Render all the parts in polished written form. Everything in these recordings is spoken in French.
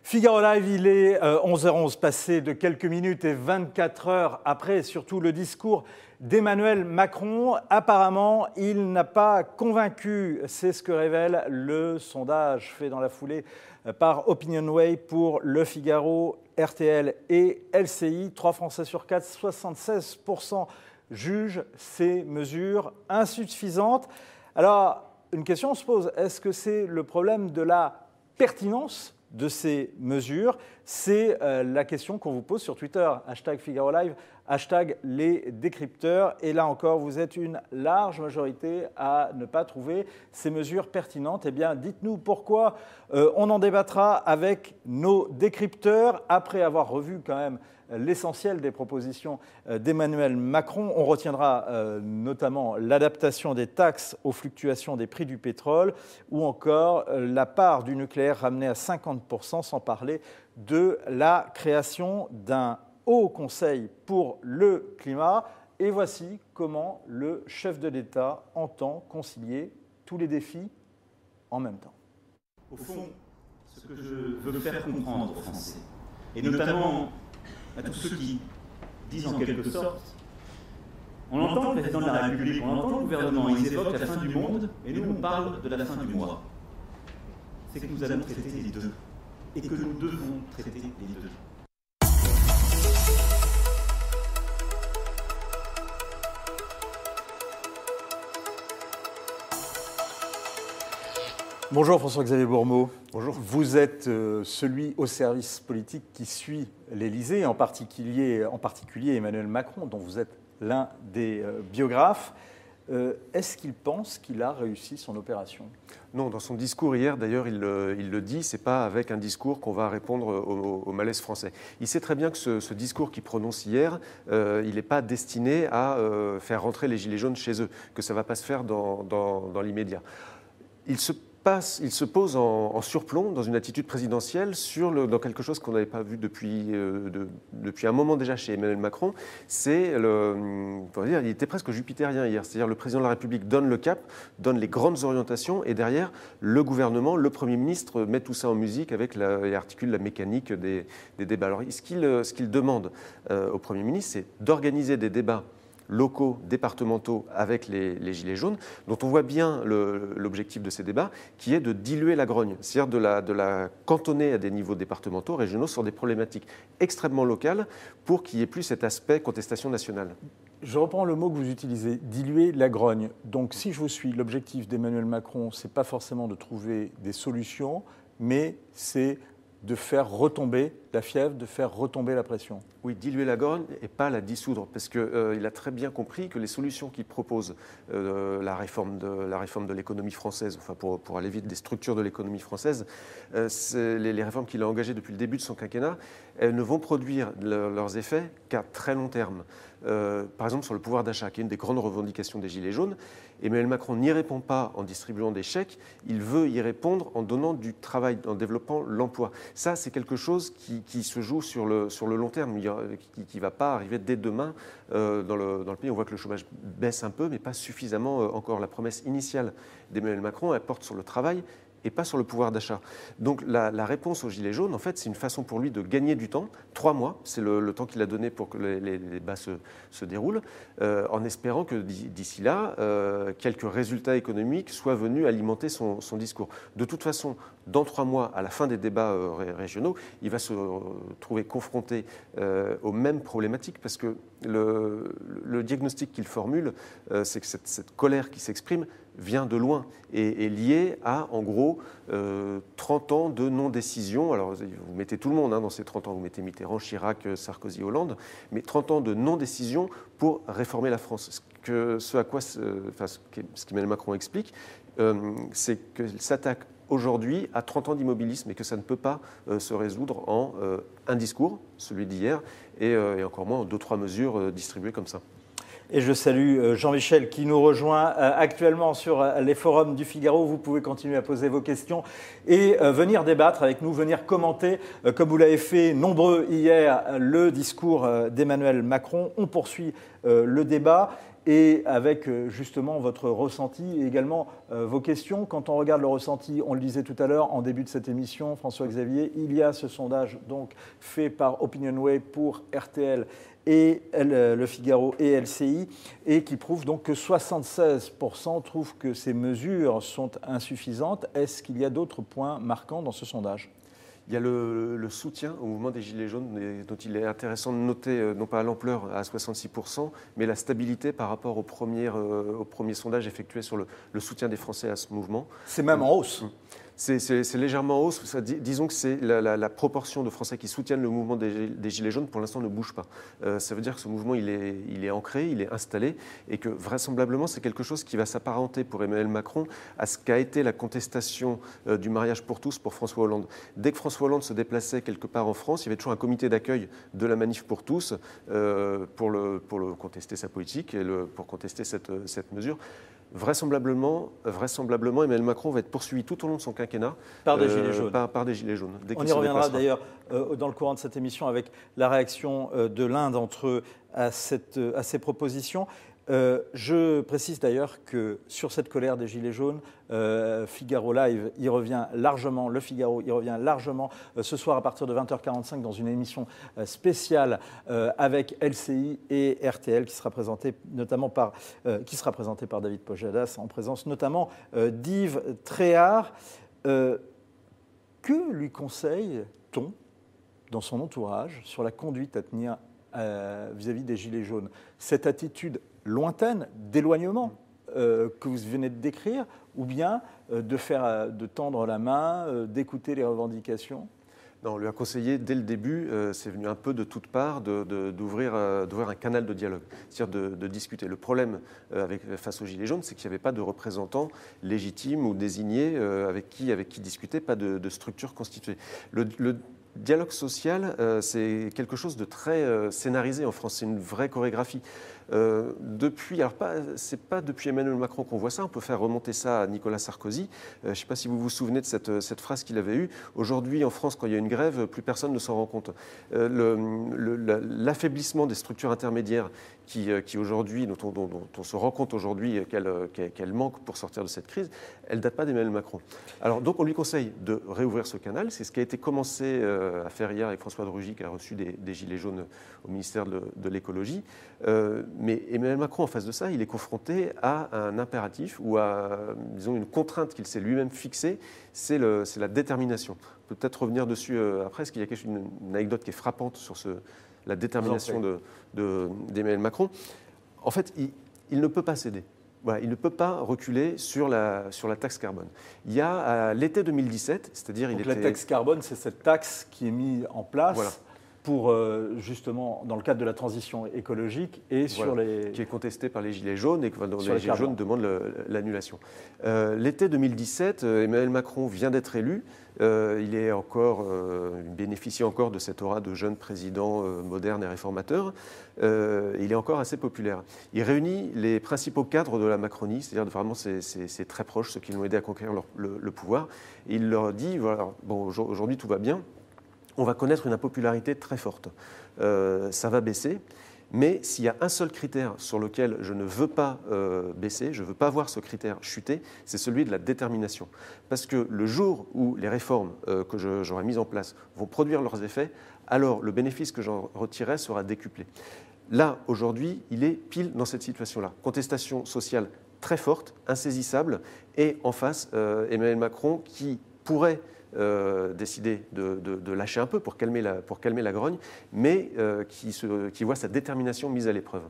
Figaro Live, il est 11h11, passé de quelques minutes et 24 heures après, surtout le discours d'Emmanuel Macron. Apparemment, il n'a pas convaincu, c'est ce que révèle le sondage fait dans la foulée par Opinionway pour Le Figaro, RTL et LCI. 3 Français sur 4, 76% jugent ces mesures insuffisantes. Alors, une question se pose, est-ce que c'est le problème de la pertinence de ces mesures? C'est la question qu'on vous pose sur Twitter, #Figaro Live, #les décrypteurs. Et là encore, vous êtes une large majorité à ne pas trouver ces mesures pertinentes. Eh bien, dites-nous pourquoi. On en débattra avec nos décrypteurs après avoir revu quand même l'essentiel des propositions d'Emmanuel Macron. On retiendra notamment l'adaptation des taxes aux fluctuations des prix du pétrole ou encore la part du nucléaire ramenée à 50%, sans parler de la création d'un Haut Conseil pour le climat. Et voici comment le chef de l'État entend concilier tous les défis en même temps. Au fond, ce que je veux faire comprendre aux Français, et notamment à tous ceux qui disent en quelque sorte, on entend le président de la République, on entend le gouvernement, ils évoquent la fin du monde, et nous on parle de la fin du mois. C'est que nous allons traiter les deux, et que nous devons traiter les deux. Bonjour François-Xavier Bourmeau. Bonjour. Vous êtes celui au service politique qui suit l'Élysée, en particulier Emmanuel Macron, dont vous êtes l'un des biographes. Est-ce qu'il pense qu'il a réussi son opération? Non, dans son discours hier, d'ailleurs, il le dit, ce n'est pas avec un discours qu'on va répondre au malaise français. Il sait très bien que ce discours qu'il prononce hier, il n'est pas destiné à faire rentrer les Gilets jaunes chez eux, que ça ne va pas se faire dans l'immédiat. Il se pose en surplomb dans une attitude présidentielle dans quelque chose qu'on n'avait pas vu depuis un moment déjà chez Emmanuel Macron. Il était presque jupitérien hier. C'est-à-dire le président de la République donne le cap, donne les grandes orientations et derrière, le gouvernement, le Premier ministre met tout ça en musique et articule la mécanique des débats. Alors, ce qu'il demande au Premier ministre, c'est d'organiser des débats locaux, départementaux avec les Gilets jaunes, dont on voit bien l'objectif de ces débats, qui est de diluer la grogne, c'est-à-dire de la cantonner à des niveaux départementaux, régionaux, sur des problématiques extrêmement locales pour qu'il n'y ait plus cet aspect contestation nationale. Je reprends le mot que vous utilisez, diluer la grogne. Donc si je vous suis, l'objectif d'Emmanuel Macron, ce n'est pas forcément de trouver des solutions, mais c'est de faire retomber la fièvre, de faire retomber la pression. Oui, diluer la grogne et pas la dissoudre, parce qu'il a très bien compris que les solutions qu'il propose, la réforme de l'économie française, enfin pour aller vite, des structures de l'économie française, les réformes qu'il a engagées depuis le début de son quinquennat, elles ne vont produire leurs effets qu'à très long terme. Par exemple, sur le pouvoir d'achat, qui est une des grandes revendications des Gilets jaunes, Emmanuel Macron n'y répond pas en distribuant des chèques, il veut y répondre en donnant du travail, en développant l'emploi. Ça, c'est quelque chose qui se joue sur le long terme, qui ne va pas arriver dès demain dans le pays. On voit que le chômage baisse un peu, mais pas suffisamment encore. La promesse initiale d'Emmanuel Macron, elle porte sur le travail et pas sur le pouvoir d'achat. Donc la réponse aux Gilets jaunes, en fait, c'est une façon pour lui de gagner du temps. 3 mois, c'est le temps qu'il a donné pour que les débats se déroulent, en espérant que d'ici là, quelques résultats économiques soient venus alimenter son discours. De toute façon, dans 3 mois, à la fin des débats régionaux, il va se trouver confronté aux mêmes problématiques, parce que le diagnostic qu'il formule, c'est que cette colère qui s'exprime vient de loin et est liée à, en gros, 30 ans de non-décision. Alors, vous mettez tout le monde dans ces 30 ans, vous mettez Mitterrand, Chirac, Sarkozy, Hollande, mais 30 ans de non-décision pour réformer la France. Ce qu'Emmanuel Macron explique, c'est qu'il s'attaque aujourd'hui à 30 ans d'immobilisme et que ça ne peut pas se résoudre en un discours, celui d'hier, et encore moins en 2-3 mesures distribuées comme ça. Et je salue Jean-Michel qui nous rejoint actuellement sur les forums du Figaro. Vous pouvez continuer à poser vos questions et venir débattre avec nous, venir commenter, comme vous l'avez fait nombreux hier, le discours d'Emmanuel Macron. On poursuit le débat. et avec justement votre ressenti et également vos questions. Quand on regarde le ressenti, on le disait tout à l'heure en début de cette émission, François-Xavier, il y a ce sondage donc fait par OpinionWay pour RTL et Le Figaro et LCI, et qui prouve donc que 76% trouvent que ces mesures sont insuffisantes. Est-ce qu'il y a d'autres points marquants dans ce sondage ? Il y a le soutien au mouvement des Gilets jaunes, dont il est intéressant de noter, non pas l'ampleur à 66%, mais la stabilité par rapport au premier sondage effectué sur le soutien des Français à ce mouvement. C'est même en hausse. C'est légèrement en hausse. Disons que c'est la proportion de Français qui soutiennent le mouvement des Gilets jaunes, pour l'instant, ne bouge pas. Ça veut dire que ce mouvement, il est ancré, il est installé, et que vraisemblablement, c'est quelque chose qui va s'apparenter pour Emmanuel Macron à ce qu'a été la contestation du mariage pour tous pour François Hollande. Dès que François Hollande se déplaçait quelque part en France, il y avait toujours un comité d'accueil de la manif pour tous pour le contester sa politique et pour contester cette mesure. Vraisemblablement, Emmanuel Macron va être poursuivi tout au long de son quinquennat par des Gilets jaunes. Par des Gilets jaunes. On y reviendra d'ailleurs dans le courant de cette émission avec la réaction de l'un d'entre eux à ces propositions. Je précise d'ailleurs que sur cette colère des Gilets jaunes, Figaro Live y revient largement, Le Figaro y revient largement ce soir à partir de 20h45 dans une émission spéciale avec LCI et RTL qui sera présentée par David Pojadas en présence notamment d'Yves Tréhard. Que lui conseille-t-on dans son entourage sur la conduite à tenir vis-à-vis des Gilets jaunes? Cette attitude lointaine, d'éloignement que vous venez de décrire, ou bien de tendre la main, d'écouter les revendications? Non, on lui a conseillé dès le début, c'est venu un peu de toutes parts, d'ouvrir un canal de dialogue, c'est-à-dire de discuter. Le problème face aux Gilets jaunes, c'est qu'il n'y avait pas de représentants légitimes ou désignés avec qui discuter, pas de structure constituée. Le dialogue social, c'est quelque chose de très scénarisé en France, c'est une vraie chorégraphie. C'est pas depuis Emmanuel Macron qu'on voit ça, on peut faire remonter ça à Nicolas Sarkozy. Je ne sais pas si vous vous souvenez de cette phrase qu'il avait eue. Aujourd'hui, en France, quand il y a une grève, plus personne ne s'en rend compte. L'affaiblissement des structures intermédiaires qui aujourd'hui, dont on se rend compte aujourd'hui qu'elles manquent pour sortir de cette crise, elle ne date pas d'Emmanuel Macron. Alors donc on lui conseille de réouvrir ce canal, c'est ce qui a été commencé à faire hier avec François de Rugy qui a reçu des Gilets jaunes au ministère de l'écologie. Mais Emmanuel Macron, en face de ça, il est confronté à un impératif ou à, disons, une contrainte qu'il s'est lui-même fixée, c'est la détermination. On peut peut-être revenir dessus après, parce qu'il y a une anecdote qui est frappante sur la détermination d'Emmanuel Macron. En fait, il ne peut pas céder. Voilà, il ne peut pas reculer sur la taxe carbone. Il y a l'été 2017, c'est-à-dire... La taxe carbone, c'est cette taxe qui est mise en place... Voilà. Pour justement, dans le cadre de la transition écologique et sur les... Qui est contestée par les Gilets jaunes et dont les Gilets jaunes demandent l'annulation. L'été 2017, Emmanuel Macron vient d'être élu. Il bénéficie encore de cette aura de jeune président moderne et réformateur. Il est encore assez populaire. Il réunit les principaux cadres de la Macronie, c'est-à-dire vraiment c'est très proche, ceux qui l'ont aidé à conquérir le pouvoir. Et il leur dit, voilà, bon, aujourd'hui tout va bien. On va connaître une impopularité très forte. Ça va baisser, mais s'il y a un seul critère sur lequel je ne veux pas baisser, je ne veux pas voir ce critère chuter, c'est celui de la détermination. Parce que le jour où les réformes que j'aurai mises en place vont produire leurs effets, alors le bénéfice que j'en retirerai sera décuplé. Là, aujourd'hui, il est pile dans cette situation-là. Contestation sociale très forte, insaisissable, et en face, Emmanuel Macron qui pourrait décider de lâcher un peu pour calmer la grogne, mais qui voit sa détermination mise à l'épreuve.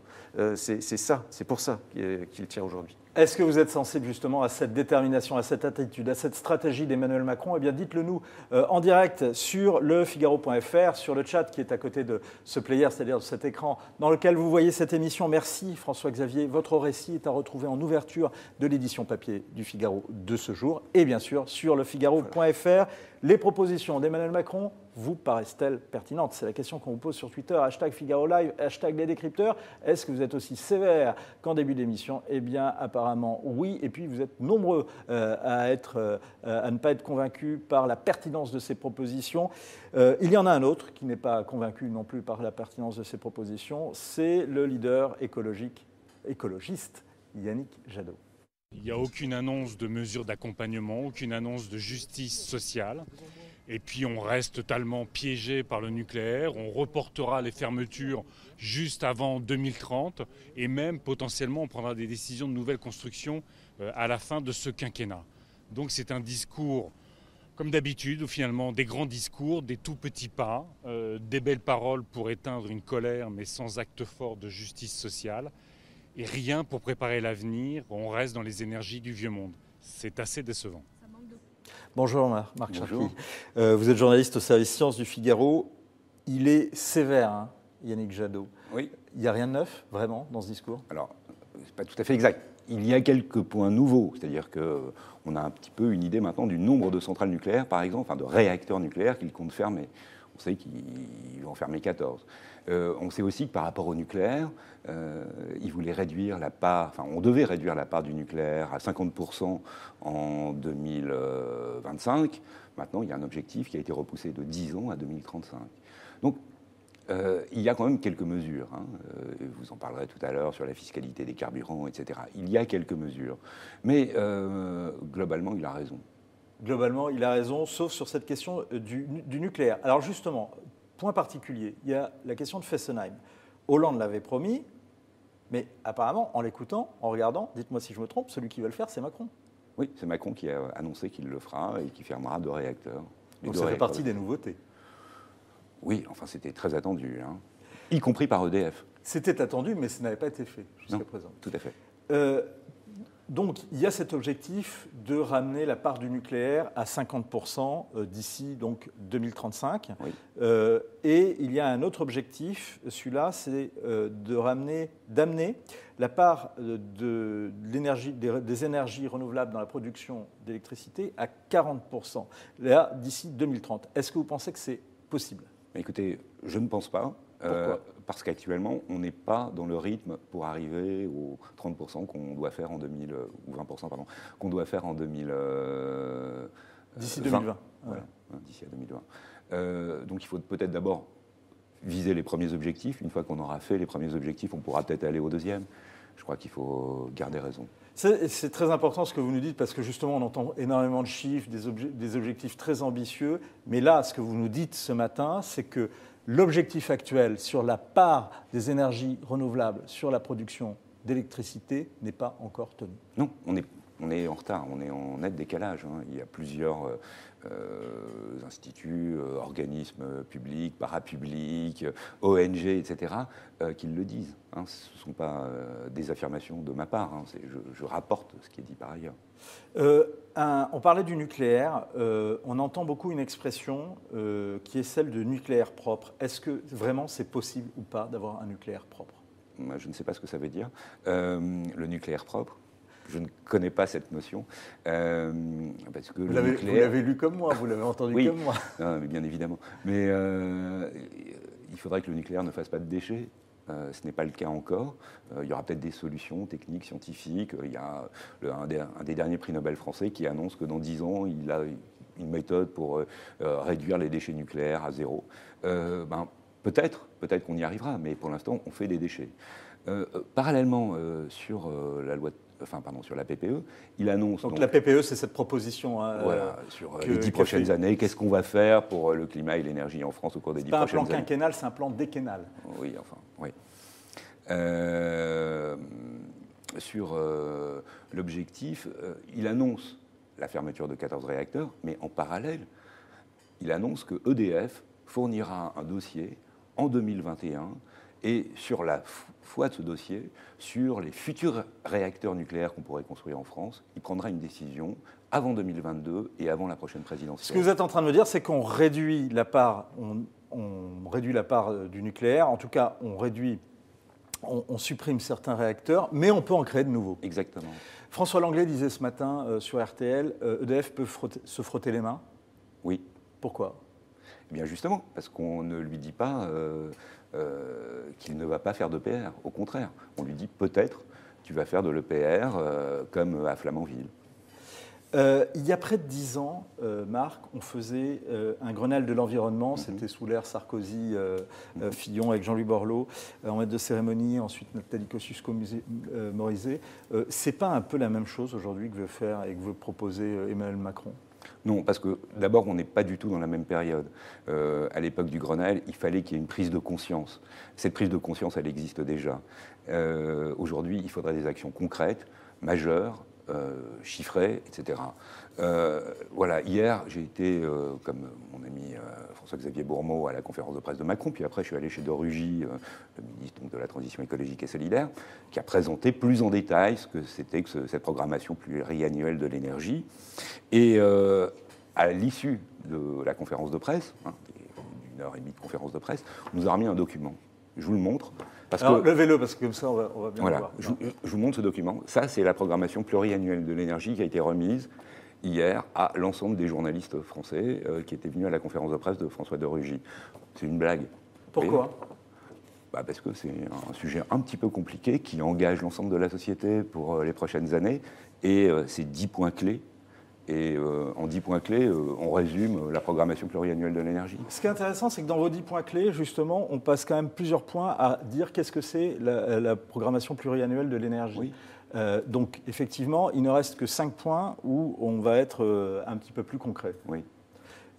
C'est pour ça qu'il tient aujourd'hui. Est-ce que vous êtes sensible justement à cette détermination, à cette attitude, à cette stratégie d'Emmanuel Macron? Eh bien, dites-le nous en direct sur lefigaro.fr, sur le chat qui est à côté de ce player, c'est-à-dire de cet écran dans lequel vous voyez cette émission. Merci François-Xavier. Votre récit est à retrouver en ouverture de l'édition papier du Figaro de ce jour et bien sûr sur lefigaro.fr. Les propositions d'Emmanuel Macron vous paraissent-elles pertinentes? C'est la question qu'on vous pose sur Twitter, #Figaro Live, #Les Décrypteurs. Est-ce que vous êtes aussi sévère qu'en début d'émission? Eh bien, apparemment, oui. Et puis, vous êtes nombreux à ne pas être convaincus par la pertinence de ces propositions. Il y en a un autre qui n'est pas convaincu non plus par la pertinence de ces propositions. C'est le leader écologique écologiste Yannick Jadot. Il n'y a aucune annonce de mesures d'accompagnement, aucune annonce de justice sociale. Et puis on reste totalement piégé par le nucléaire. On reportera les fermetures juste avant 2030 et même potentiellement on prendra des décisions de nouvelles constructions à la fin de ce quinquennat. Donc c'est un discours comme d'habitude, ou finalement des grands discours, des tout petits pas, des belles paroles pour éteindre une colère mais sans acte fort de justice sociale. Et rien pour préparer l'avenir, on reste dans les énergies du vieux monde. C'est assez décevant. Bonjour Marc Charqui. Vous êtes journaliste au service Sciences du Figaro. Il est sévère, hein, Yannick Jadot. Oui. Il n'y a rien de neuf, vraiment, dans ce discours? Alors, c'est pas tout à fait exact. Il y a quelques points nouveaux, c'est-à-dire qu'on a un petit peu une idée maintenant du nombre de centrales nucléaires, par exemple, enfin de réacteurs nucléaires qu'il compte fermer. On sait qu'il va en fermer 14. On sait aussi que par rapport au nucléaire, il voulait réduire la part, enfin on devait réduire la part du nucléaire à 50% en 2025. Maintenant, il y a un objectif qui a été repoussé de 10 ans à 2035. Donc, il y a quand même quelques mesures. Hein. Vous en parlerez tout à l'heure sur la fiscalité des carburants, etc. Il y a quelques mesures. Mais globalement, il a raison. Globalement, il a raison, sauf sur cette question du nucléaire. Alors justement, point particulier, il y a la question de Fessenheim. Hollande l'avait promis, mais apparemment, en l'écoutant, en regardant, dites-moi si je me trompe, celui qui va le faire, c'est Macron. Oui, c'est Macron qui a annoncé qu'il le fera et qui fermera 2 réacteurs. Donc ça fait partie des nouveautés. Oui, enfin c'était très attendu, hein, y compris par EDF. C'était attendu, mais ça n'avait pas été fait jusqu'à présent. Tout à fait. Donc, il y a cet objectif de ramener la part du nucléaire à 50% d'ici donc 2035. Oui. Et il y a un autre objectif, celui-là, c'est d'amener la part des énergies renouvelables dans la production d'électricité à 40%, là, d'ici 2030. Est-ce que vous pensez que c'est possible? Écoutez, je ne pense pas. Pourquoi? Parce qu'actuellement, on n'est pas dans le rythme pour arriver aux 30% qu'on doit faire en 2000, ou 20%, pardon, qu'on doit faire en 2000. D'ici 2020. Voilà, d'ici à 2020. Donc il faut peut-être d'abord viser les premiers objectifs. Une fois qu'on aura fait les premiers objectifs, on pourra peut-être aller au deuxième. Je crois qu'il faut garder raison. C'est très important ce que vous nous dites, parce que justement, on entend énormément de chiffres, des objectifs très ambitieux. Mais là, ce que vous nous dites ce matin, c'est que l'objectif actuel sur la part des énergies renouvelables sur la production d'électricité n'est pas encore tenu. Non, on est en retard, on est en net décalage. Hein. Il y a plusieurs instituts, organismes publics, parapublics, ONG, etc., qui le disent. Hein. Ce ne sont pas des affirmations de ma part. Hein. Je rapporte ce qui est dit par ailleurs. On parlait du nucléaire. On entend beaucoup une expression qui est celle de nucléaire propre. Est-ce que vraiment c'est possible ou pas d'avoir un nucléaire propre? Moi, je ne sais pas ce que ça veut dire. Le nucléaire propre, je ne connais pas cette notion. Parce que vous l'avez lu comme moi, vous l'avez entendu oui, comme moi. Non, mais bien évidemment. Mais il faudrait que le nucléaire ne fasse pas de déchets. Ce n'est pas le cas encore. Il y aura peut-être des solutions techniques, scientifiques. Il y a un des derniers prix Nobel français qui annonce que dans 10 ans, il a une méthode pour réduire les déchets nucléaires à 0. Peut-être qu'on y arrivera, mais pour l'instant, on fait des déchets. Parallèlement, sur sur la PPE, il annonce... Donc la PPE, c'est cette proposition... voilà, sur les 10 prochaines années, qu'est-ce qu'on va faire pour le climat et l'énergie en France au cours des 10 prochaines années. C'est pas un plan quinquennal, c'est un plan déquennal. Oui, enfin, oui. Sur l'objectif, il annonce la fermeture de 14 réacteurs, mais en parallèle, il annonce que EDF fournira un dossier en 2021 et sur la foi de ce dossier, sur les futurs réacteurs nucléaires qu'on pourrait construire en France, il prendra une décision avant 2022 et avant la prochaine présidentielle. Ce que vous êtes en train de me dire, c'est qu'on réduit la part, réduit la part du nucléaire, en tout cas on supprime certains réacteurs, mais on peut en créer de nouveaux. Exactement. François Langlais disait ce matin sur RTL, EDF peut se frotter les mains. Oui. Pourquoi? Eh bien justement, parce qu'on ne lui dit pas qu'il ne va pas faire d'EPR. Au contraire, on lui dit peut-être tu vas faire de l'EPR comme à Flamanville. Il y a près de 10 ans, Marc, on faisait un Grenelle de l'environnement. C'était sous l'ère Sarkozy-Fillon avec Jean-Louis Borloo, en maître de cérémonie, ensuite Nathalie Kosciusko-Morizet. C'est pas un peu la même chose aujourd'hui que veut faire et que veut proposer Emmanuel Macron? Non, parce que d'abord, on n'est pas du tout dans la même période. À l'époque du Grenelle, il fallait qu'il y ait une prise de conscience. Cette prise de conscience, elle existe déjà. Aujourd'hui, il faudrait des actions concrètes, majeures, chiffrées, etc. Voilà, hier, j'ai été, comme mon ami François-Xavier Bourmeau, à la conférence de presse de Macron, puis après, je suis allé chez de Rugy, le ministre donc, de la Transition écologique et solidaire, qui a présenté plus en détail ce que c'était que cette programmation pluriannuelle de l'énergie. Et à l'issue de la conférence de presse, d'une heure et demie de conférence de presse, on nous a remis un document. Je vous le montre. Alors, levez-le, parce que comme ça, on va bien voilà, le voir. Je vous montre ce document. Ça, c'est la programmation pluriannuelle de l'énergie qui a été remise hier à l'ensemble des journalistes français qui étaient venus à la conférence de presse de François de Rugy. C'est une blague. Pourquoi? Parce que c'est un sujet un petit peu compliqué qui engage l'ensemble de la société pour les prochaines années. Et c'est 10 points clés. Et en 10 points clés, on résume la programmation pluriannuelle de l'énergie. Ce qui est intéressant, c'est que dans vos 10 points clés, justement, on passe quand même plusieurs points à dire qu'est-ce que c'est la programmation pluriannuelle de l'énergie. Oui. Donc, effectivement, il ne reste que 5 points où on va être un petit peu plus concret. Oui.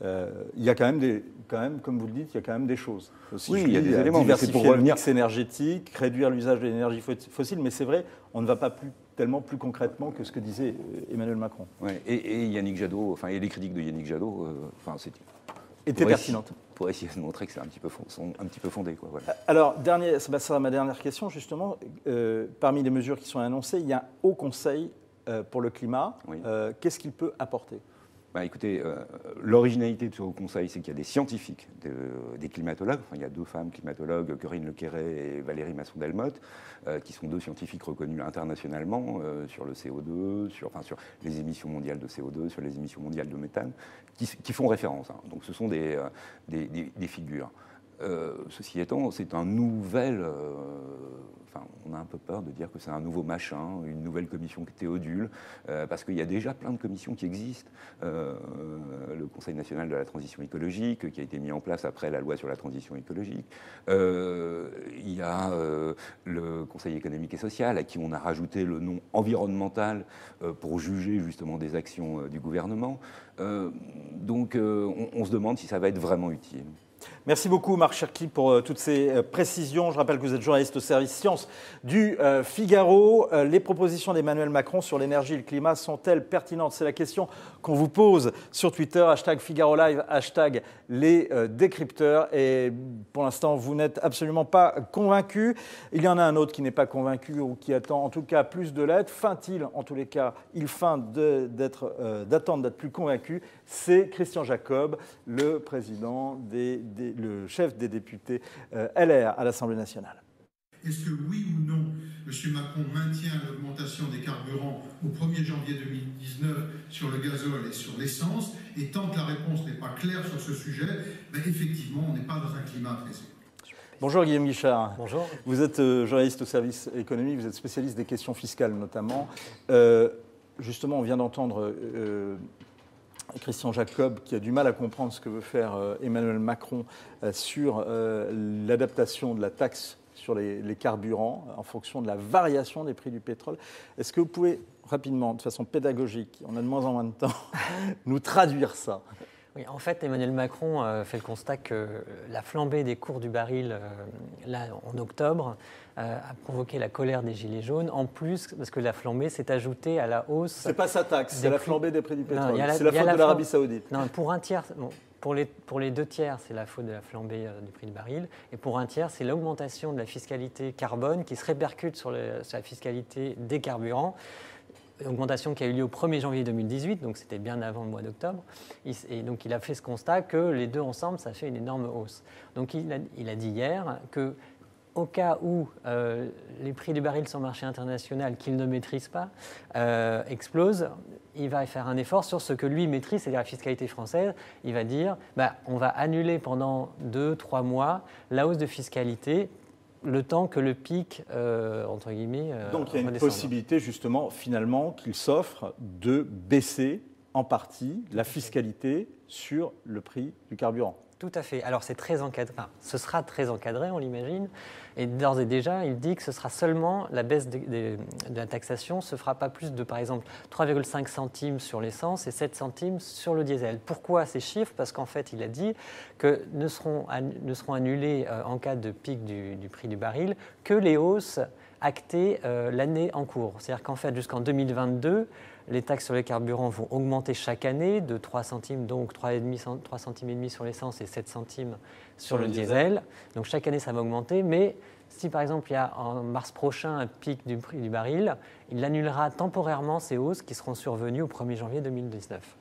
Il y a quand même, comme vous le dites, il y a quand même des choses. Aussi, oui, il y a des éléments. Diversifier le mix énergétique, réduire l'usage de l'énergie fossile, mais c'est vrai, on ne va pas tellement plus concrètement que ce que disait Emmanuel Macron. Ouais, et Yannick Jadot, et les critiques de Yannick Jadot, étaient pertinentes. Pour essayer de montrer que c'est un petit peu fondé. Quoi, voilà. Alors, ça sera ma dernière question, justement. Parmi les mesures qui sont annoncées, il y a un haut conseil pour le climat. Oui. Qu'est-ce qu'il peut apporter? Écoutez, l'originalité de ce Haut Conseil, c'est qu'il y a des scientifiques, des climatologues. Enfin, il y a 2 femmes climatologues, Corinne Lequerret et Valérie Masson-Delmotte, qui sont 2 scientifiques reconnus internationalement sur le CO2, sur les émissions mondiales de CO2, sur les émissions mondiales de méthane, qui font référence. Hein. Donc ce sont des figures. Ceci étant, c'est un nouvel... on a un peu peur de dire que c'est un nouveau machin, une nouvelle commission Théodule, parce qu'il y a déjà plein de commissions qui existent. Le Conseil national de la transition écologique, qui a été mis en place après la loi sur la transition écologique. Il y a le Conseil économique et social, à qui on a rajouté le nom environnemental pour juger justement des actions du gouvernement. Donc on se demande si ça va être vraiment utile. Merci beaucoup Marc Cherki pour toutes ces précisions. Je rappelle que vous êtes journaliste au service sciences du Figaro. Les propositions d'Emmanuel Macron sur l'énergie et le climat sont-elles pertinentes? C'est la question qu'on vous pose sur Twitter, #Figaro Live, #les décrypteurs. Et pour l'instant, vous n'êtes absolument pas convaincus. Il y en a un autre qui n'est pas convaincu ou qui attend en tout cas plus de l'aide. Feint-il, en tous les cas, il feint d'attendre d'être plus convaincu. C'est Christian Jacob, le président le chef des députés LR à l'Assemblée nationale. Est-ce que oui ou non, M. Macron maintient l'augmentation des carburants au 1er janvier 2019 sur le gazole et sur l'essence? Et tant que la réponse n'est pas claire sur ce sujet, effectivement, on n'est pas dans un climat pressé. Bonjour Guillaume Guichard. Bonjour. Vous êtes journaliste au service économie, vous êtes spécialiste des questions fiscales notamment. Justement, on vient d'entendre Christian Jacob, qui a du mal à comprendre ce que veut faire Emmanuel Macron sur l'adaptation de la taxe sur les carburants en fonction de la variation des prix du pétrole. Est-ce que vous pouvez rapidement, de façon pédagogique, on a de moins en moins de temps, nous traduire ça? Oui, en fait, Emmanuel Macron fait le constat que la flambée des cours du baril là, en octobre a provoqué la colère des Gilets jaunes. En plus, parce que la flambée s'est ajoutée à la hausse... C'est pas sa taxe, c'est la flambée des prix du pétrole. C'est la faute de l'Arabie Saoudite. Non, pour un tiers... Bon, pour les 2 tiers, c'est la faute de la flambée du prix du baril. Et pour un tiers, c'est l'augmentation de la fiscalité carbone qui se répercute sur la fiscalité des carburants. Augmentation qui a eu lieu au 1er janvier 2018, donc c'était bien avant le mois d'octobre. Et donc il a fait ce constat que les deux ensemble, ça fait une énorme hausse. Donc il a dit hier que au cas où les prix du baril sur le marché international, qu'il ne maîtrise pas, explosent, il va faire un effort sur ce que lui maîtrise, c'est-à-dire la fiscalité française. Il va dire on va annuler pendant 2-3 mois la hausse de fiscalité le temps que le pic, entre guillemets, donc il y a une redescende. possibilité justement finalement qu'il s'offre de baisser en partie la fiscalité sur le prix du carburant. Tout à fait. Alors c'est très encadré, enfin, ce sera très encadré, on l'imagine, et d'ores et déjà, il dit que ce sera seulement la baisse de la taxation, se fera pas plus de, par exemple, 3,5 centimes sur l'essence et 7 centimes sur le diesel. Pourquoi ces chiffres? Parce qu'en fait, il a dit que ne seront annulés en cas de pic du prix du baril que les hausses actées l'année en cours. C'est-à-dire qu'en fait, jusqu'en 2022, les taxes sur les carburants vont augmenter chaque année de 3 centimes, donc 3 centimes et demi sur l'essence et 7 centimes sur le diesel. Donc chaque année, ça va augmenter. Mais si par exemple, il y a en mars prochain un pic du prix du baril, il annulera temporairement ces hausses qui seront survenues au 1er janvier 2019.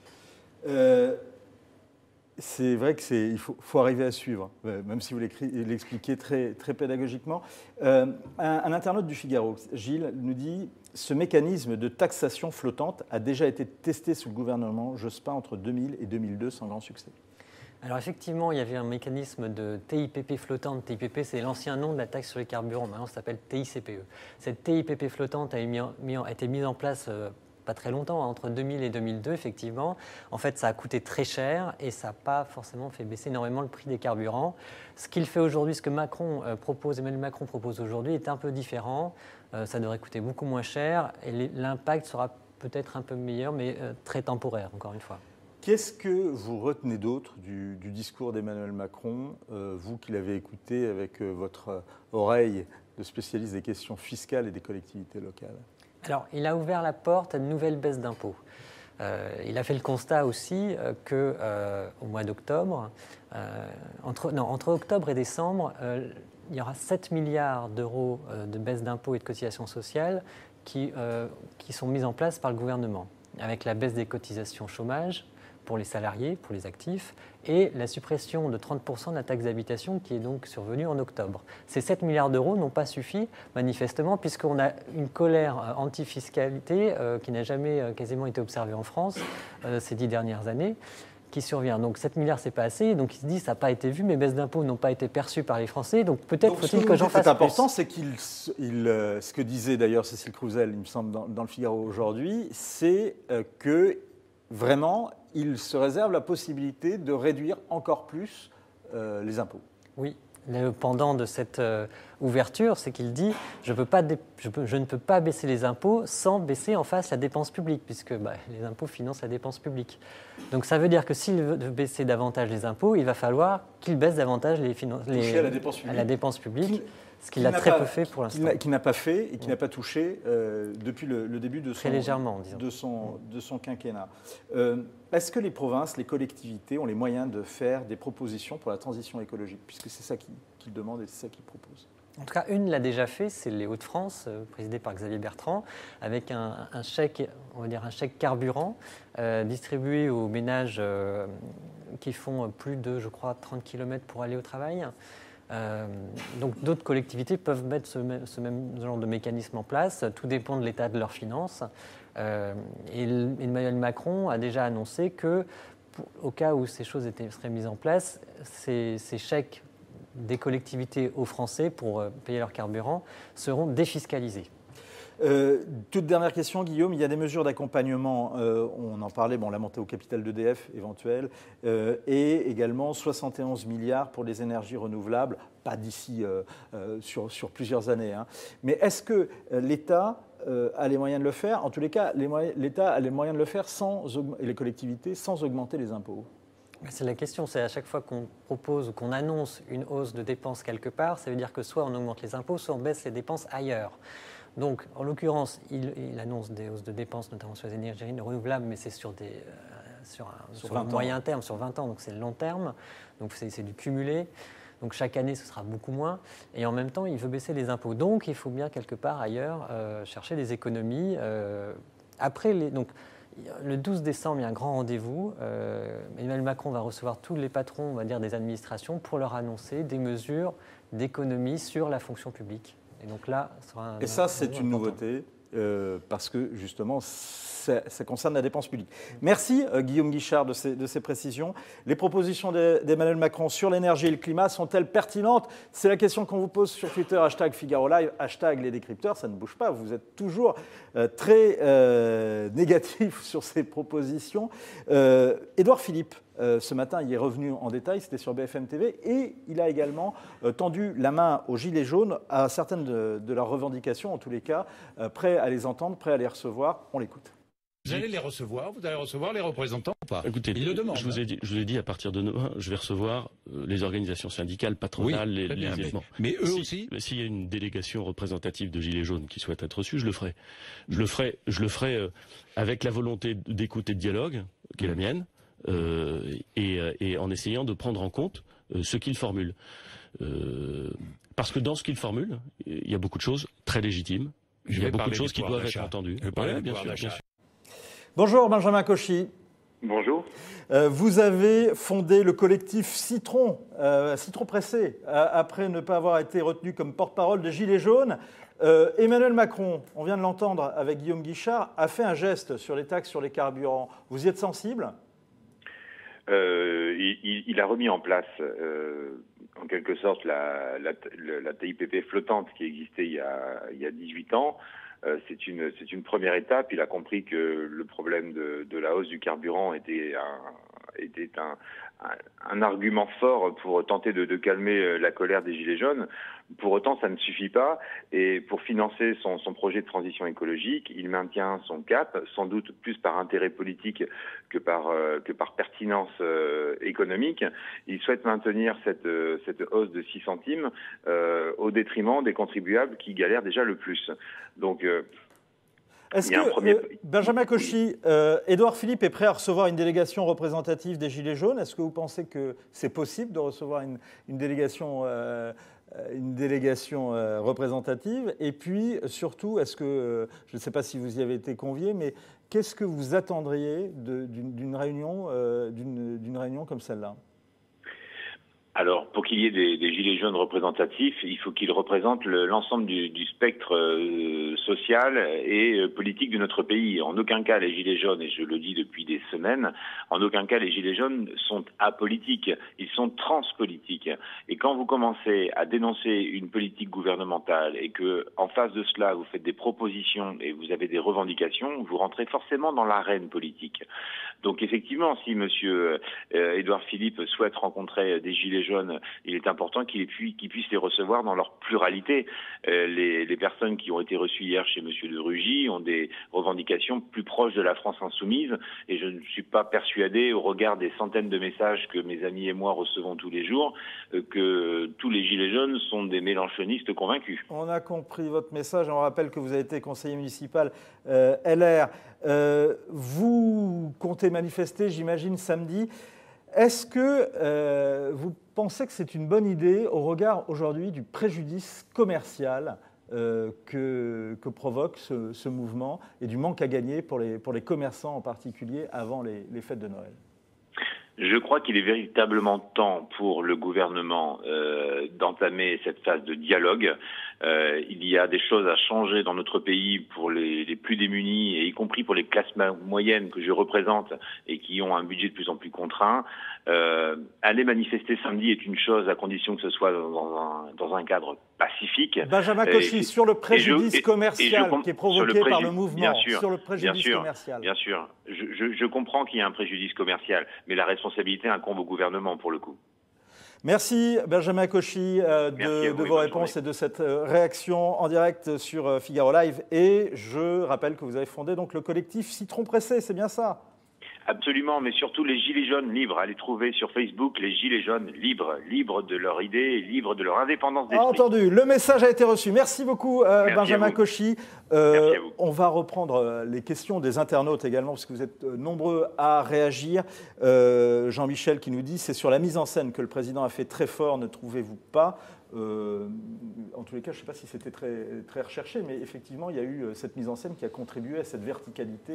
C'est vrai qu'il faut arriver à suivre, même si vous l'expliquez très, très pédagogiquement. Un internaute du Figaro, Gilles, nous dit « Ce mécanisme de taxation flottante a déjà été testé sous le gouvernement Jospin entre 2000 et 2002 sans grand succès. » Alors effectivement, il y avait un mécanisme de TIPP flottante. TIPP, c'est l'ancien nom de la taxe sur les carburants. Maintenant, ça s'appelle TICPE. Cette TIPP flottante a été mise en place pas très longtemps, entre 2000 et 2002, effectivement. En fait, ça a coûté très cher et ça n'a pas forcément fait baisser énormément le prix des carburants. Ce qu'il fait aujourd'hui, ce que Emmanuel Macron propose aujourd'hui est un peu différent. Ça devrait coûter beaucoup moins cher et l'impact sera peut-être un peu meilleur, mais très temporaire, encore une fois. Qu'est-ce que vous retenez d'autre du discours d'Emmanuel Macron, vous qui l'avez écouté avec votre oreille de spécialiste des questions fiscales et des collectivités locales? Alors, il a ouvert la porte à de nouvelles baisses d'impôts. Il a fait le constat aussi qu'au mois d'octobre, entre octobre et décembre, il y aura 7 milliards d'euros de baisse d'impôts et de cotisations sociales qui sont mises en place par le gouvernement, avec la baisse des cotisations chômage pour les salariés, pour les actifs, et la suppression de 30% de la taxe d'habitation qui est donc survenue en octobre. Ces 7 milliards d'euros n'ont pas suffi, manifestement, puisqu'on a une colère anti-fiscalité qui n'a jamais quasiment été observée en France ces 10 dernières années, qui survient. Donc 7 milliards, c'est pas assez. Donc il se dit, ça n'a pas été vu, mes baisses d'impôts n'ont pas été perçues par les Français. Donc peut-être faut-il que j'en fasse plus. Ce qui est important, c'est ce que disait d'ailleurs Cécile Crouzel, il me semble, dans le Figaro aujourd'hui, c'est que vraiment, il se réserve la possibilité de réduire encore plus les impôts. Oui, le pendant de cette ouverture, c'est qu'il dit je ne peux pas baisser les impôts sans baisser en face la dépense publique, puisque les impôts financent la dépense publique. Donc ça veut dire que s'il veut baisser davantage les impôts, il va falloir qu'il baisse davantage à la dépense publique. Ce qu'il a très peu fait pour l'instant. Qu'il n'a pas fait et qu'il n'a pas touché depuis le début de son quinquennat. Est-ce que les provinces, les collectivités ont les moyens de faire des propositions pour la transition écologique, puisque c'est ça qu'ils demandent et c'est ça qu'ils proposent? En tout cas, une l'a déjà fait, c'est les Hauts-de-France, présidée par Xavier Bertrand, avec un chèque, on va dire un chèque carburant distribué aux ménages qui font plus de, je crois, 30 km pour aller au travail. Donc d'autres collectivités peuvent mettre ce même genre de mécanisme en place. Tout dépend de l'état de leurs finances. Et Emmanuel Macron a déjà annoncé que, au cas où ces choses seraient mises en place, ces chèques des collectivités aux Français pour payer leur carburant seront défiscalisés. Toute dernière question, Guillaume. Il y a des mesures d'accompagnement, on en parlait, la montée au capital d'EDF éventuelle, et également 71 milliards pour les énergies renouvelables, pas d'ici sur plusieurs années. Mais est-ce que l'État a les moyens de le faire? En tous les cas, l'État a les moyens de le faire et les collectivités sans augmenter les impôts. C'est la question, c'est à chaque fois qu'on propose ou qu'on annonce une hausse de dépenses quelque part, ça veut dire que soit on augmente les impôts, soit on baisse les dépenses ailleurs. Donc, en l'occurrence, il annonce des hausses de dépenses, notamment sur les énergies renouvelables, mais c'est sur un moyen terme, sur 20 ans, donc c'est le long terme, donc c'est du cumulé. Donc chaque année, ce sera beaucoup moins. Et en même temps, il veut baisser les impôts. Donc, il faut bien quelque part ailleurs chercher des économies. Donc, le 12 décembre, il y a un grand rendez-vous. Emmanuel Macron va recevoir tous les patrons, on va dire, des administrations pour leur annoncer des mesures d'économie sur la fonction publique. Et donc là, ça, c'est une nouveauté. parce que justement, ça concerne la dépense publique. Merci Guillaume Guichard de ces précisions. Les propositions d'Emmanuel Macron sur l'énergie et le climat sont-elles pertinentes? C'est la question qu'on vous pose sur Twitter, #Figaro Live, #les décrypteurs, ça ne bouge pas, vous êtes toujours très négatif sur ces propositions. Édouard Philippe, ce matin, il est revenu en détail, c'était sur BFM TV, et il a également tendu la main aux Gilets jaunes à certaines de leurs revendications, en tous les cas, prêt à les entendre, prêt à les recevoir. On l'écoute. Vous allez les recevoir, vous allez recevoir les représentants ou pas? Écoutez, ils le demandent. Je vous ai dit, à partir de demain, je vais recevoir les organisations syndicales, patronales, oui, les événements. Mais eux aussi. S'il y a une délégation représentative de Gilets jaunes qui souhaite être reçue, je le ferai. Je le ferai avec la volonté d'écoute et de dialogue, qui est la mienne, et en essayant de prendre en compte ce qu'ils formulent. Parce que dans ce qu'ils formulent, il y a beaucoup de choses très légitimes. Il y a beaucoup de choses qui doivent être entendues. Bien sûr. Bonjour Benjamin Cauchy. Bonjour. Vous avez fondé le collectif Citron, Citron Pressé, après ne pas avoir été retenu comme porte-parole de Gilets jaunes. Emmanuel Macron, on vient de l'entendre avec Guillaume Guichard, a fait un geste sur les taxes sur les carburants. Vous y êtes sensible? Il a remis en place, en quelque sorte, la TIPP flottante qui existait il y a 18 ans. C'est une première étape. Il a compris que le problème de la hausse du carburant était un argument fort pour tenter de calmer la colère des Gilets jaunes. Pour autant, ça ne suffit pas. Et pour financer son projet de transition écologique, il maintient son cap, sans doute plus par intérêt politique que par pertinence économique. Il souhaite maintenir cette hausse de 6 centimes au détriment des contribuables qui galèrent déjà le plus. Donc, est-ce que, Benjamin Cauchy, Édouard Philippe est prêt à recevoir une délégation représentative des Gilets jaunes? Est-ce que vous pensez que c'est possible de recevoir une délégation représentative? Et puis, surtout, est-ce que, je ne sais pas si vous y avez été convié, mais qu'est-ce que vous attendriez d'une réunion comme celle-là? Alors, pour qu'il y ait des Gilets jaunes représentatifs, il faut qu'ils représentent l'ensemble du spectre social et politique de notre pays. En aucun cas, les Gilets jaunes, et je le dis depuis des semaines, en aucun cas, les Gilets jaunes sont apolitiques. Ils sont transpolitiques. Et quand vous commencez à dénoncer une politique gouvernementale et que, en face de cela, vous faites des propositions et vous avez des revendications, vous rentrez forcément dans l'arène politique. Donc, effectivement, si monsieur Édouard Philippe souhaite rencontrer des Gilets jaunes, il est important qu'il puisse les recevoir dans leur pluralité. Les personnes qui ont été reçues hier chez monsieur de Rugy ont des revendications plus proches de la France insoumise, et je ne suis pas persuadé, au regard des centaines de messages que mes amis et moi recevons tous les jours, que tous les Gilets jaunes sont des mélenchonistes convaincus. On a compris votre message. On rappelle que vous avez été conseiller municipal LR. Vous comptez manifester, j'imagine, samedi. Est-ce que vous pensez que c'est une bonne idée au regard aujourd'hui du préjudice commercial que provoque ce mouvement et du manque à gagner pour les commerçants en particulier avant les fêtes de Noël? Je crois qu'il est véritablement temps pour le gouvernement d'entamer cette phase de dialogue. Il y a des choses à changer dans notre pays pour les plus démunis, et y compris pour les classes moyennes que je représente et qui ont un budget de plus en plus contraint. Aller manifester samedi est une chose, à condition que ce soit dans un cadre pacifique. Benjamin Cauchy, sur le préjudice commercial qui est provoqué par le mouvement, sur le préjudice commercial. Bien sûr, je comprends qu'il y a un préjudice commercial, mais la responsabilité incombe au gouvernement pour le coup. Merci Benjamin Cauchy de vos réponses et de cette réaction en direct sur Figaro Live. Et je rappelle que vous avez fondé donc le collectif Citron Pressé, c'est bien ça? Absolument, mais surtout les Gilets jaunes libres. Allez trouver sur Facebook les Gilets jaunes libres de leurs idées, libres de leur indépendance d'esprit. Entendu, le message a été reçu. Merci beaucoup Benjamin Cauchy. Merci à vous. On va reprendre les questions des internautes également, parce que vous êtes nombreux à réagir. Jean-Michel qui nous dit « C'est sur la mise en scène que le président a fait très fort, ne trouvez-vous pas ?» En tous les cas, je ne sais pas si c'était très recherché, mais effectivement, il y a eu cette mise en scène qui a contribué à cette verticalité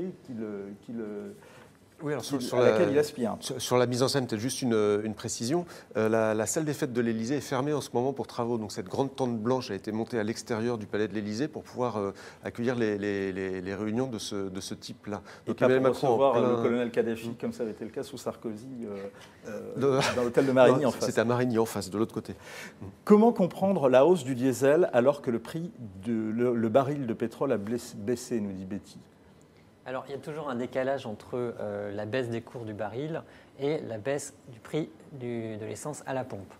Oui, alors à laquelle il aspire. Sur la mise en scène, peut-être juste une précision. La salle des fêtes de l'Élysée est fermée en ce moment pour travaux. Donc cette grande tente blanche a été montée à l'extérieur du palais de l'Élysée pour pouvoir accueillir les réunions de ce type-là. Et pas pour recevoir le colonel Kadhafi, comme ça avait été le cas sous Sarkozy, dans l'hôtel de Marigny en face. C'est à Marigny en face, de l'autre côté. Comment comprendre la hausse du diesel alors que le prix le baril de pétrole a baissé, nous dit Betty? Alors, il y a toujours un décalage entre la baisse des cours du baril et la baisse du prix de l'essence à la pompe.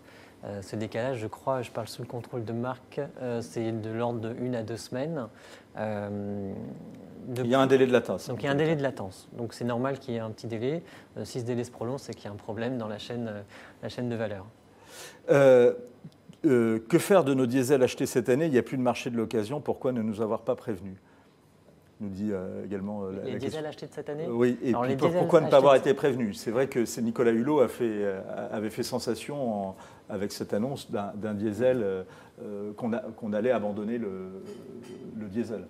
Ce décalage, je crois, je parle sous le contrôle de Marc, c'est de l'ordre de 1 à 2 semaines. Il y a un délai de latence. Donc, il y a un délai de latence. Donc, c'est normal qu'il y ait un petit délai. Si ce délai se prolonge, c'est qu'il y a un problème dans la chaîne de valeur. Que faire de nos diesels achetés cette année? Il n'y a plus de marché de l'occasion. Pourquoi ne nous avoir pas prévenus? Nous dit également les diesels achetés de cette année? Oui, et puis pourquoi ne pas avoir été prévenu? C'est vrai que Nicolas Hulot avait fait sensation avec cette annonce d'un diesel, qu'on allait abandonner le diesel.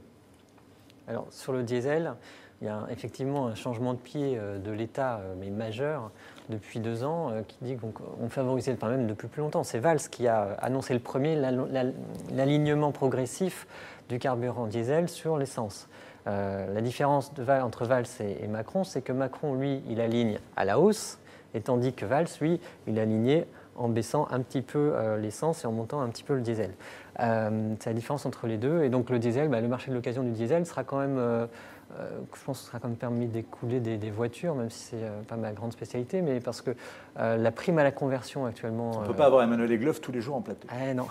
Alors, sur le diesel, il y a effectivement un changement de pied de l'État, mais majeur, depuis 2 ans, qui dit qu'on favorisait le même depuis plus longtemps. C'est Valls qui a annoncé le premier l'alignement progressif du carburant diesel sur l'essence. La différence entre Valls et Macron, c'est que Macron, lui, il aligne à la hausse, et tandis que Valls, lui, il alignait en baissant un petit peu l'essence et en montant un petit peu le diesel. C'est la différence entre les deux. Et donc le diesel, le marché de l'occasion du diesel sera quand même, je pense, sera quand même permis d'écouler des voitures, même si c'est pas ma grande spécialité, mais parce que la prime à la conversion actuellement... On ne peut pas avoir Emmanuel Egloff tous les jours en plateau. Non.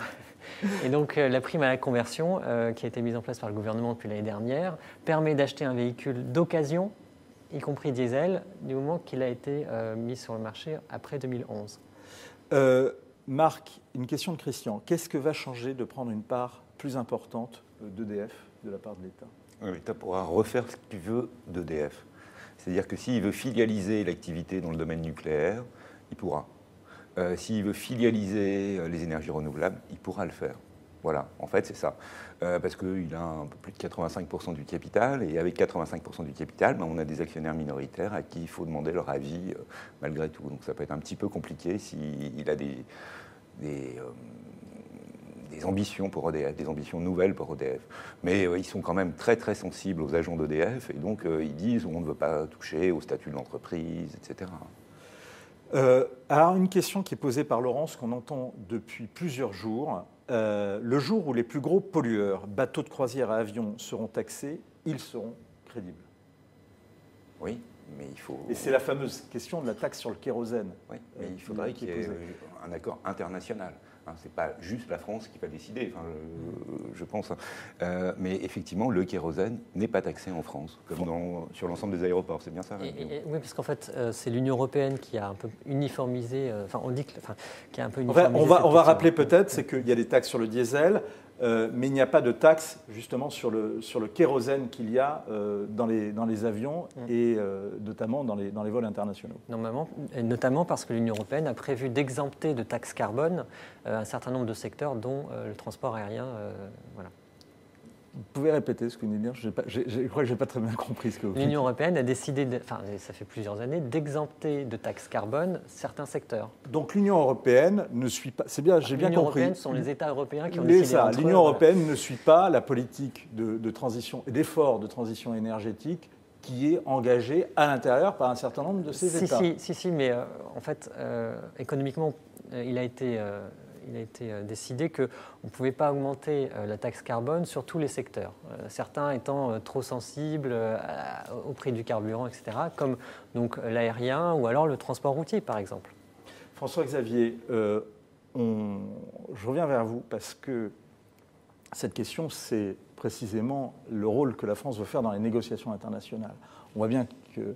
Et donc la prime à la conversion, qui a été mise en place par le gouvernement depuis l'année dernière, permet d'acheter un véhicule d'occasion, y compris diesel, du moment qu'il a été mis sur le marché après 2011. Marc, une question de Christian. Qu'est-ce que va changer de prendre une part plus importante d'EDF de la part de l'État? L'État pourra refaire ce qu'il veut d'EDF. C'est-à-dire que s'il veut filialiser l'activité dans le domaine nucléaire, il pourra. S'il veut filialiser les énergies renouvelables, il pourra le faire. Voilà, en fait, c'est ça. Parce qu'il a un peu plus de 85% du capital, et avec 85% du capital, on a des actionnaires minoritaires à qui il faut demander leur avis malgré tout. Donc ça peut être un petit peu compliqué s'il a des ambitions pour EDF, des ambitions nouvelles pour EDF. Mais ils sont quand même très très sensibles aux agents d'EDF, et donc ils disent on ne veut pas toucher au statut de l'entreprise, etc. Alors, une question qui est posée par Laurence, qu'on entend depuis plusieurs jours. Le jour où les plus gros pollueurs, bateaux de croisière et avions, seront taxés, ils seront crédibles. Oui, mais il faut... Et c'est la fameuse question de la taxe sur le kérosène. Oui, mais il faudrait qu'il y ait un accord international. Ce n'est pas juste la France qui va décider, je pense. Mais effectivement, le kérosène n'est pas taxé en France, comme sur l'ensemble des aéroports. C'est bien ça? Oui, parce qu'en fait, c'est l'Union européenne qui a un peu uniformisé, on dit qui a un peu uniformisé. On va rappeler peut-être, c'est qu'il y a des taxes sur le diesel, mais il n'y a pas de taxe justement sur le kérosène qu'il y a dans les avions et notamment dans les vols internationaux. Notamment parce que l'Union européenne a prévu d'exempter de taxes carbone un certain nombre de secteurs, dont le transport aérien. Voilà. Vous pouvez répéter ce que vous venez de dire? Je crois que je n'ai pas très bien compris ce que vous dites. L'Union européenne a décidé, ça fait plusieurs années, d'exempter de taxes carbone certains secteurs. Donc l'Union européenne ne suit pas... C'est bien, j'ai bien compris. L'Union européenne sont les États européens qui ont décidé entre eux. L'Union européenne ne suit pas la politique de transition et d'effort de transition énergétique qui est engagée à l'intérieur par un certain nombre de ces États. Si, mais en fait, économiquement, il a été décidé qu'on ne pouvait pas augmenter la taxe carbone sur tous les secteurs, certains étant trop sensibles au prix du carburant, etc., comme donc l'aérien ou alors le transport routier, par exemple. François-Xavier, je reviens vers vous parce que cette question, c'est précisément le rôle que la France veut faire dans les négociations internationales. On voit bien que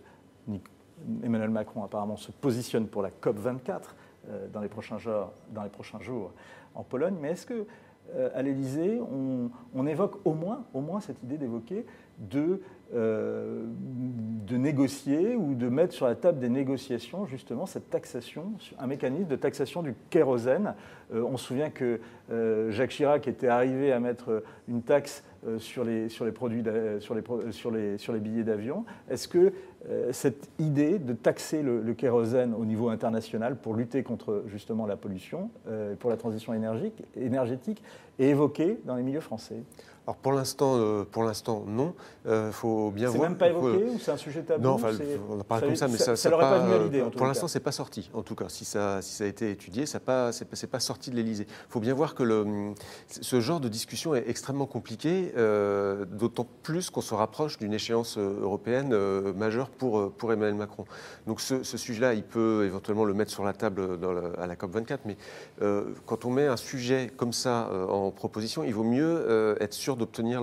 Emmanuel Macron apparemment se positionne pour la COP24, dans les prochains jours en Pologne. Mais est-ce qu'à l'Élysée, on évoque au moins cette idée d'évoquer de de négocier ou de mettre sur la table des négociations justement cette taxation, un mécanisme de taxation du kérosène. On se souvient que Jacques Chirac était arrivé à mettre une taxe sur les billets d'avion. Est-ce que cette idée de taxer le kérosène au niveau international pour lutter contre justement la pollution, pour la transition énergétique, est évoquée dans les milieux français? Alors pour l'instant, non. Faut bien voir. C'est même pas évoqué ou c'est un sujet tabou? Non, enfin, on a parlé comme ça, mais ça n'aurait pas venu à l'idée. Pour l'instant, c'est pas sorti. En tout cas, si ça a été étudié, c'est pas sorti de l'Élysée. Il faut bien voir que ce genre de discussion est extrêmement compliqué, d'autant plus qu'on se rapproche d'une échéance européenne majeure pour Emmanuel Macron. Donc ce sujet-là, il peut éventuellement le mettre sur la table à la COP24, mais quand on met un sujet comme ça en proposition, il vaut mieux être sûr d'obtenir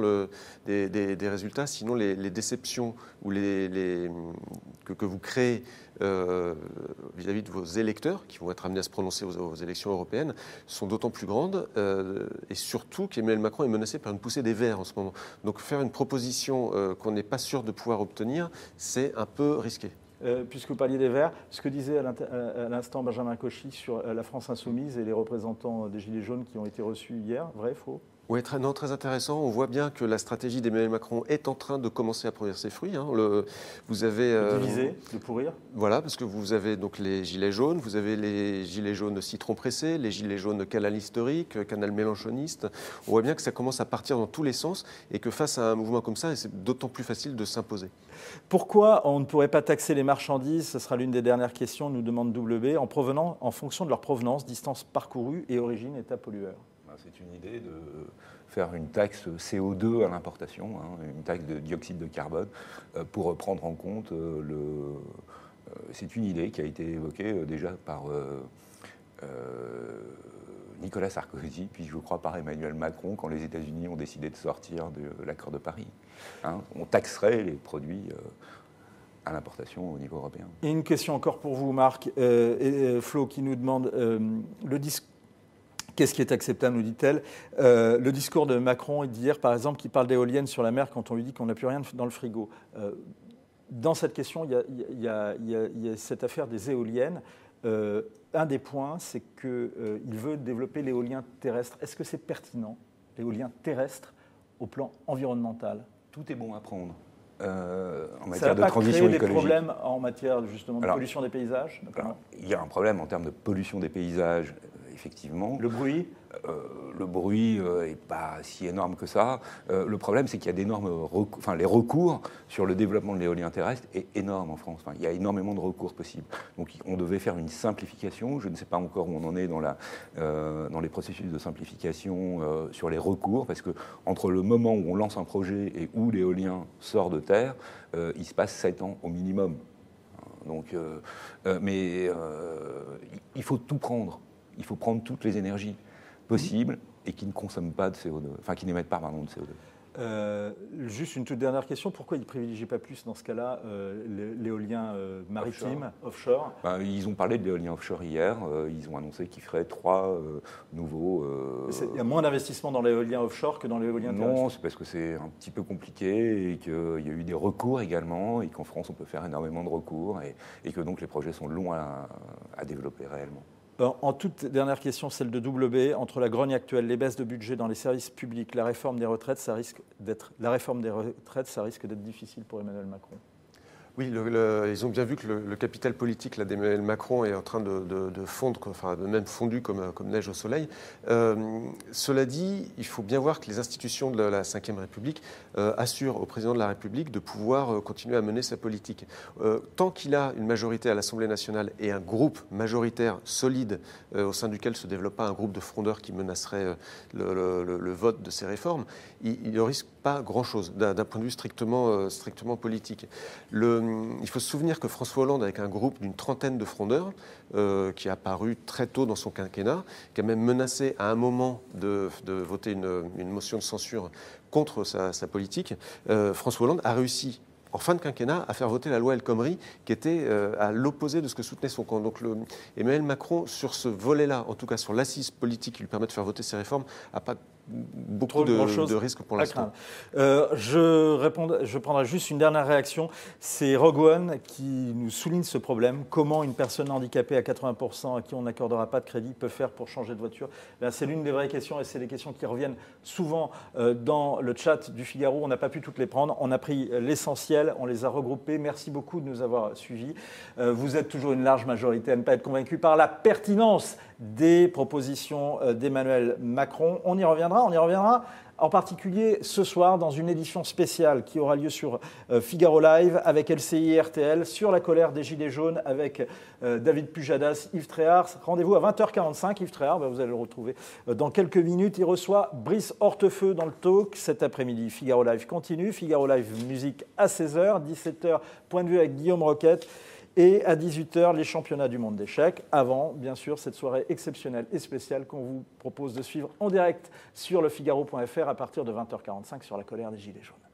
des résultats, sinon les déceptions ou que vous créez vis-à-vis de vos électeurs, qui vont être amenés à se prononcer aux élections européennes, sont d'autant plus grandes, et surtout qu'Emmanuel Macron est menacé par une poussée des Verts en ce moment. Donc faire une proposition qu'on n'est pas sûr de pouvoir obtenir, c'est un peu risqué. Puisque vous parliez des Verts, ce que disait à l'instant Benjamin Cauchy sur la France Insoumise et les représentants des Gilets jaunes qui ont été reçus hier, vrai, faux? Oui, très intéressant. On voit bien que la stratégie d'Emmanuel Macron est en train de commencer à produire ses fruits. Vous avez de diviser, de pourrir. Voilà, parce que vous avez donc les gilets jaunes, vous avez les gilets jaunes citron pressé, les gilets jaunes canal historique, canal mélenchoniste. On voit bien que ça commence à partir dans tous les sens et que face à un mouvement comme ça, c'est d'autant plus facile de s'imposer. Pourquoi on ne pourrait pas taxer les marchandises? Ce sera l'une des dernières questions, nous demande WB, en fonction de leur provenance, distance parcourue et origine état pollueur. C'est une idée de faire une taxe CO2 à l'importation, une taxe de dioxyde de carbone, pour prendre en compte c'est une idée qui a été évoquée déjà par Nicolas Sarkozy, puis je crois par Emmanuel Macron, quand les États-Unis ont décidé de sortir de l'accord de Paris. On taxerait les produits à l'importation au niveau européen. Et une question encore pour vous, Marc. Flo qui nous demande qu'est-ce qui est acceptable, nous dit-elle. Le discours de Macron d'hier, par exemple, qui parle d'éoliennes sur la mer quand on lui dit qu'on n'a plus rien dans le frigo. Dans cette question, il y a cette affaire des éoliennes. Un des points, c'est qu'il veut développer l'éolien terrestre. Est-ce que c'est pertinent, l'éolien terrestre, au plan environnemental? Tout est bon à prendre. En Ça matière de va transition créer des écologique. problèmes en matière justement de pollution des paysages, notamment. Il y a un problème en termes de pollution des paysages, effectivement. Le bruit? Le bruit n'est pas si énorme que ça. Le problème, c'est qu'il y a d'énormes les recours sur le développement de l'éolien terrestre est énorme en France. Il y a énormément de recours possibles. Donc on devait faire une simplification. Je ne sais pas encore où on en est dans les processus de simplification sur les recours, parce que entre le moment où on lance un projet et où l'éolien sort de terre, il se passe 7 ans au minimum. Donc, mais il faut tout prendre. Il faut prendre toutes les énergies possibles et qui ne consomment pas de CO2, enfin qui n'émettent pas de CO2. Juste une toute dernière question, pourquoi ils ne privilégient pas plus dans ce cas-là l'éolien maritime, offshore? Ils ont parlé de l'éolien offshore hier, ils ont annoncé qu'ils feraient 3 nouveaux... Il y a moins d'investissement dans l'éolien offshore que dans l'éolien terrestre? Non, c'est parce que c'est un petit peu compliqué et qu'il y a eu des recours également et qu'en France on peut faire énormément de recours et que donc les projets sont longs à développer réellement. En toute dernière question, celle de WB, entre la grogne actuelle, les baisses de budget dans les services publics, la réforme des retraites, ça risque d'être difficile pour Emmanuel Macron. Oui, ils ont bien vu que le capital politique d'Emmanuel Macron est en train de fondre, enfin même fondu comme neige au soleil. Cela dit, il faut bien voir que les institutions de la Ve République assurent au président de la République de pouvoir continuer à mener sa politique. Tant qu'il a une majorité à l'Assemblée nationale et un groupe majoritaire solide au sein duquel ne se développe pas un groupe de frondeurs qui menacerait le vote de ces réformes, il ne risque pas grand-chose d'un point de vue strictement politique. Il faut se souvenir que François Hollande, avec un groupe d'une trentaine de frondeurs, qui est apparu très tôt dans son quinquennat, qui a même menacé à un moment de voter une motion de censure contre sa politique, François Hollande a réussi en fin de quinquennat à faire voter la loi El Khomri qui était à l'opposé de ce que soutenait son camp. Donc Emmanuel Macron, sur ce volet-là, en tout cas sur l'assise politique qui lui permet de faire voter ses réformes, n'a pas beaucoup de risques pour l'instant. Je prendrai juste une dernière réaction. C'est Rogue One qui nous souligne ce problème. Comment une personne handicapée à 80% à qui on n'accordera pas de crédit peut faire pour changer de voiture? C'est l'une des vraies questions et c'est des questions qui reviennent souvent dans le chat du Figaro. On n'a pas pu toutes les prendre. On a pris l'essentiel, on les a regroupées. Merci beaucoup de nous avoir suivis. Vous êtes toujours une large majorité à ne pas être convaincus par la pertinence des propositions d'Emmanuel Macron. On y reviendra en particulier ce soir dans une édition spéciale qui aura lieu sur Figaro Live avec LCI et RTL sur la colère des Gilets jaunes avec David Pujadas, Yves Tréhard. Rendez-vous à 20h45. Yves Tréhard, vous allez le retrouver dans quelques minutes. Il reçoit Brice Hortefeux dans le talk cet après-midi. Figaro Live continue. Figaro Live musique à 16h, 17h, point de vue avec Guillaume Roquette. Et à 18h, les championnats du monde d'échecs. Avant, bien sûr, cette soirée exceptionnelle et spéciale qu'on vous propose de suivre en direct sur lefigaro.fr à partir de 20h45 sur la colère des Gilets jaunes.